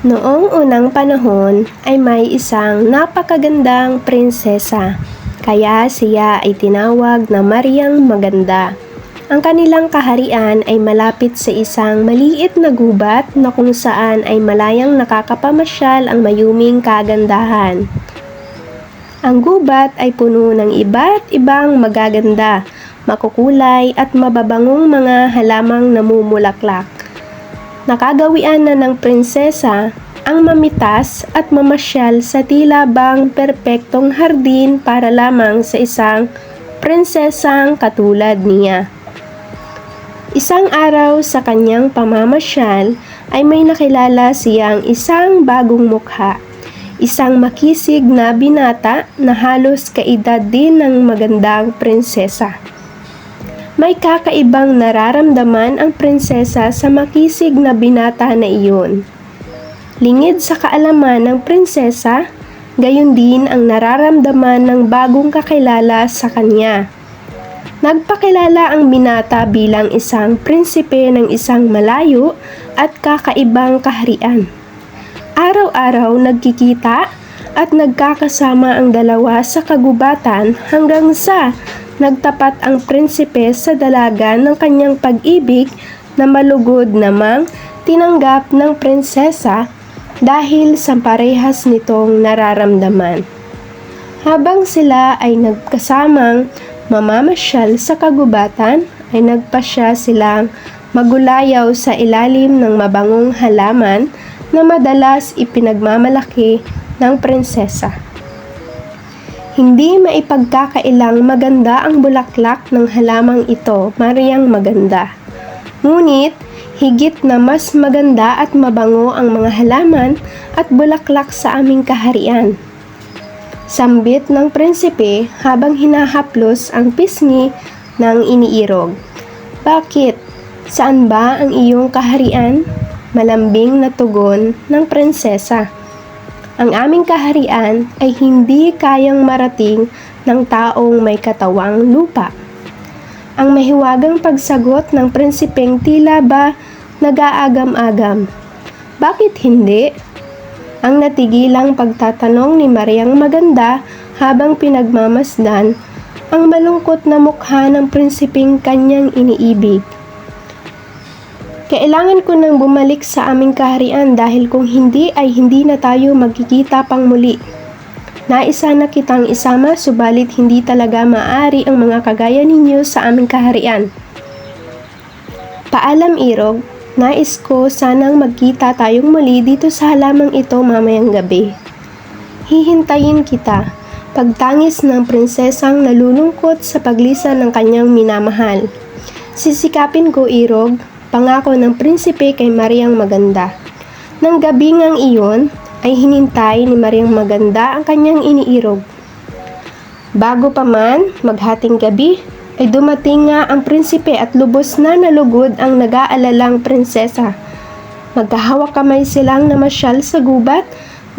Noong unang panahon ay may isang napakagandang prinsesa, kaya siya ay tinawag na Mariang Maganda. Ang kanilang kaharian ay malapit sa isang maliit na gubat na kung saan ay malayang nakakapamasyal ang mayuming kagandahan. Ang gubat ay puno ng iba't ibang magaganda, makukulay at mababangong mga halamang namumulaklak. Nakagawian na ng prinsesa ang mamitas at mamasyal sa tila bang perpektong hardin para lamang sa isang prinsesang katulad niya. Isang araw sa kanyang pamamasyal ay may nakilala siyang isang bagong mukha, isang makisig na binata na halos kaedad din ng magandang prinsesa. May kakaibang nararamdaman ang prinsesa sa makisig na binata na iyon. Lingid sa kaalaman ng prinsesa, gayon din ang nararamdaman ng bagong kakilala sa kanya. Nagpakilala ang binata bilang isang prinsipe ng isang malayo at kakaibang kaharian. Araw-araw nagkikita at nagkakasama ang dalawa sa kagubatan hanggang sa nagtapat ang prinsipe sa dalaga ng kanyang pag-ibig na malugod namang tinanggap ng prinsesa dahil sa parehas nitong nararamdaman. Habang sila ay nagkasamang mamamasyal sa kagubatan, ay nagpasya silang magulayaw sa ilalim ng mabangong halaman na madalas ipinagmamalaki ng prinsesa. Hindi maipagkakailang maganda ang bulaklak ng halamang ito, Mariang Maganda. Ngunit, higit na mas maganda at mabango ang mga halaman at bulaklak sa aming kaharian. Sambit ng prinsipe habang hinahaplos ang pisngi ng iniirog. Bakit? Saan ba ang iyong kaharian? Malambing na tugon ng prinsesa. Ang aming kaharian ay hindi kayang marating ng taong may katawang lupa. Ang mahiwagang pagsagot ng prinsipeng tila ba nag-aagam-agam. Bakit hindi? Ang natigilang pagtatanong ni Mariang Maganda habang pinagmamasdan ang malungkot na mukha ng prinsipeng kanyang iniibig. Kailangan ko nang bumalik sa aming kaharian dahil kung hindi ay hindi na tayo magkikita pang muli. Naisa na kitang isama subalit hindi talaga maaari ang mga kagaya ninyo sa aming kaharian. Paalam Irog, nais ko sanang magkita tayong muli dito sa halamang ito mamayang gabi. Hihintayin kita, pagtangis ng prinsesang nalulungkot sa paglisan ng kanyang minamahal. Sisikapin ko Irog, pangako ng prinsipe kay Mariang Maganda. Nang gabi ngang iyon, ay hinintay ni Mariang Maganda ang kanyang iniirog. Bago pa man maghating gabi, ay dumating nga ang prinsipe at lubos na nalugod ang nag-aalalang prinsesa. Magkahawak kamay silang namasyal sa gubat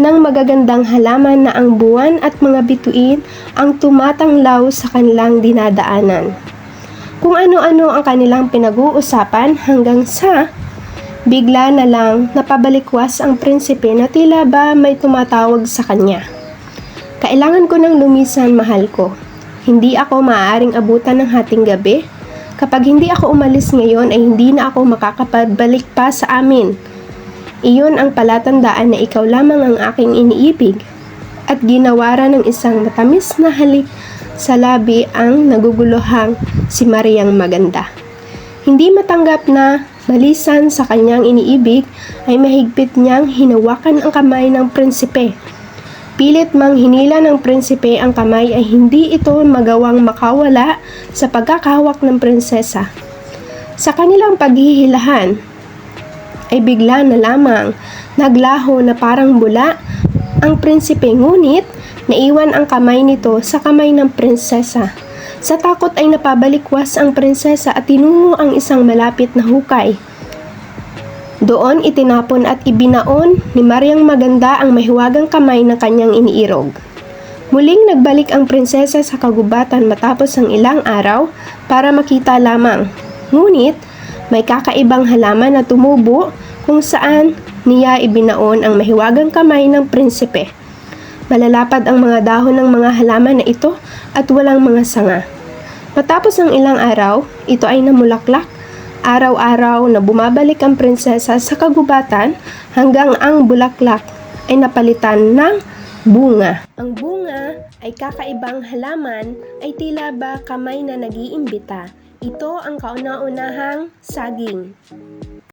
ng magagandang halaman na ang buwan at mga bituin ang tumatanglaw sa kanilang dinadaanan. Kung ano-ano ang kanilang pinag-uusapan hanggang sa bigla na lang napabalikwas ang prinsipe na tila ba may tumatawag sa kanya. Kailangan ko nang lumisan, mahal ko. Hindi ako maaaring abutan ng hating gabi. Kapag hindi ako umalis ngayon ay hindi na ako makakapabalik pa sa amin. Iyon ang palatandaan na ikaw lamang ang aking iniibig. At ginawa ng isang matamis na halik sa labi ang naguguluhang si Mariang Maganda. Hindi matanggap na malisan sa kanyang iniibig ay mahigpit niyang hinawakan ang kamay ng prinsipe. Pilit mang hinila ng prinsipe ang kamay ay hindi ito magawang makawala sa pagkakahawak ng prinsesa. Sa kanilang paghihilahan ay bigla na lamang naglaho na parang bula ang prinsipe ngunit naiwan ang kamay nito sa kamay ng prinsesa. Sa takot ay napabalikwas ang prinsesa at tinungo ang isang malapit na hukay. Doon itinapon at ibinaon ni Mariang Maganda ang mahiwagang kamay ng kanyang iniirog. Muling nagbalik ang prinsesa sa kagubatan matapos ang ilang araw para makita lamang. Ngunit may kakaibang halaman na tumubo kung saan niya ibinaon ang mahiwagang kamay ng prinsipe. Malalapad ang mga dahon ng mga halaman na ito at walang mga sanga. Matapos ang ilang araw, ito ay namulaklak. Araw-araw na bumabalik ang prinsesa sa kagubatan hanggang ang bulaklak ay napalitan ng bunga. Ang bunga ay kakaibang halaman ay tila ba kamay na nag-iimbita. Ito ang kauna-unahang saging.